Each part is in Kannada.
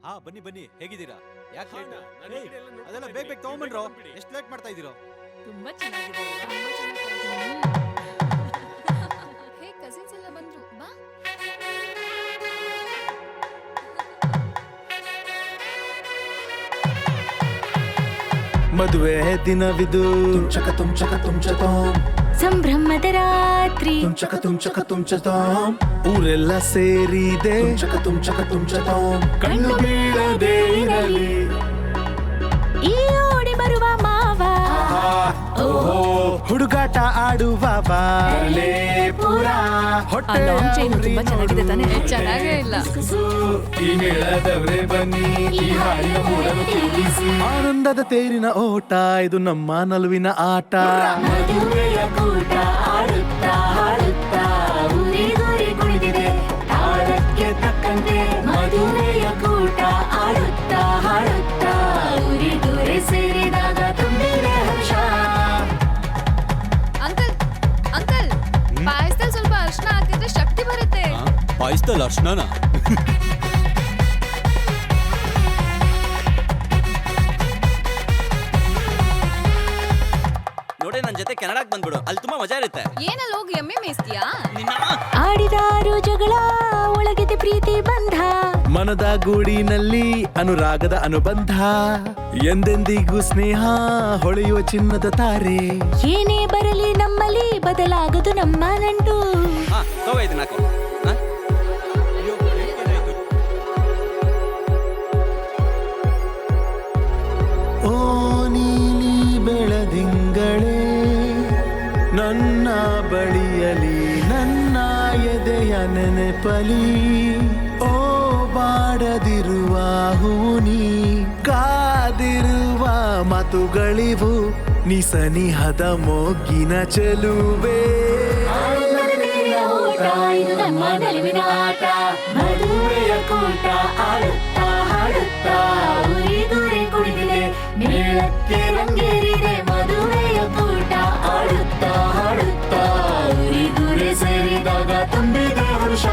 ಹಾ ಬನ್ನಿ ಬನ್ನಿ, ಹೇಗಿದ್ದೀರಾ? ಯಾಕೆ ಹಾ, ಲೇಟ್? ನಾನು ಈ ಕಡೆ ಎಲ್ಲ ನೋಡ್ತಾ ಅದೆಲ್ಲ ಇದ್ದೀನಿ. ಬೇಗ ತಗೊಂಬನ್ರೋ. ಬೇಗ ಬಂದ್ಬಿಡಿ. ಎಷ್ಟು ಲೇಟ್ ಮಾಡ್ತಾ ಇದೀರೋ? ತುಂಬಾ ಚೆನ್ನಾಗಿದೆ ಅಲ್ವಾ? ಹೇ ಕಸಿನ್ಸ್ ಎಲ್ಲ ಬಂದ್ರು, ಬಾ. ಮದುವೆ ದಿನವಿದು ತುಂಚಕ ತುಂಚಕ ತುಂಚತೋಂ ಸಂಭ್ರಮದ ರಾತ್ರಿ ತುಂಚಕ ತುಂಚಕ ತುಂಚತೋಂ ಊರೆಲ್ಲ ಸೇರಿದೆ ತುಂಚಕ ತುಂಚಕ ತುಂಚತೋಂ ಕಣ್ಣು ಬೀಳದೆ ಇರಲಿ ಈ ಓಡಿ ಬರುವ ಮಾವ ಹುಡುಗಾಟ ಆಡುವ ಬಾಲೆ ಪುರ ಆ ಲಾಂಗ್ ಚೈನ್ ತುಂಬಾ ಚೆನ್ನಾಗಿದೆ ತಾನೇ? ಚೆನ್ನಾಗೇ ಇಲ್ಲ. ಈ ಮೇಳದವ್ರೆ ಬನ್ನಿ ಈ ಹಾಡಿನ ಮೂಡಲು ತಿಳಿಸಿ ಆನಂದದ ತೇರಿನ ಓಟ ಇದು ನಮ್ಮ ನಲುವಿನ ಆಟ ಮದುವೆಯ ಕೂಟ ಆಡುತ್ತಾ ಹಾಡುತ್ತಾ ಉರಿ ಗುರಿ ಕುಣಿದಿದೆ ತಾಳಕ್ಕೆ ತಕ್ಕಂತೆ ಮದುವೆಯ ಕೂಟ ಆಡುತ್ತಾ ಹಾಡುತ್ತಾ ಉರಿ ಗುರಿ ಸೇರಿದಾಗ ತುಂಬಿದೆ ಹರ್ಷ. ಅಂಕಲ್ ಅಂಕಲ್, ಪಾಯಸದಲ್ಲಿ ಸ್ವಲ್ಪ ಅರ್ಶನ ಹಾಕಿದ್ರೆ ಶಕ್ತಿ ಬರುತ್ತೆ. ಪಾಯಿಸ್ದಲ್ಲ ಅರ್ಶನಾನ? ನೋಡಿ ನನ್ನ ಜೊತೆ ಕೆನಡಾಕ್ ಬಂದ್ಬಿಡು, ಅಲ್ಲಿ ತುಂಬಾ ಮಜಾ ಇರುತ್ತೆ. ಏನಲ್ಲಿ ಹೋಗಿ ಎಮ್ಮೆ ಮೇಯ್ಸ್ತೀಯಾ? ಆಡಿದಾರು ಜಗಳ ಒಳಗಿದೆ ಪ್ರೀತಿ ಬಂಧ ಮನದ ಗೂಡಿನಲ್ಲಿ ಅನುರಾಗದ ಅನುಬಂಧ ಎಂದೆಂದಿಗೂ ಸ್ನೇಹ ಹೊಳೆಯುವ ಚಿನ್ನದ ತಾರೆ ಏನೇ ಬರಲಿ ನಮ್ಮಲ್ಲಿ ಬದಲಾಗದು ನಮ್ಮ ನಂಟು. ಹಾ ತಗೋ ಇದನ್ನ ಹಾಕು. ಹಾ? ಓ ನೀಲಿ ಬೆಳದಿಂಗಳೇ ನನ್ನ ಬಳಿಯಲಿ ನನ್ನ ಎದೆಯ ನೆನಪಲಿ ಓ ಬಾಡದಿರುವ ಹೂನಿ ಕಾದಿರುವ ಮಾತುಗಳಿವು ನಿಸನಿಹದ ಮೊಗ್ಗಿನ ಚೆಲುವೆ ಇದು ನಮ್ಮ ನಲಿವಿನ ಆಟ ಮದುವೆಯ ಕೂಟ ಆಡುತ್ತಾ ಹಾಡುತ್ತಾ ಉರಿ ಗುರಿ ಕುಣಿದಿದೆ ಮೇಳಕ್ಕೆ ರಂಗೇರಿದೆ ಮದುವೆಯ ಕೂಟ ಆಡುತ್ತಾ ಹಾಡುತ್ತಾ ಉರಿ ಗುರಿ ಸೇರಿದಾಗ ತುಂಬಿದೆ ಹರ್ಷ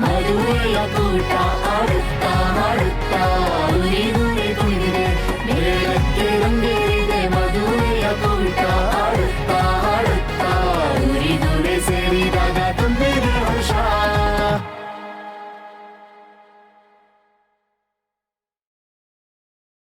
ಮದುವೆಯ ಕೂಟ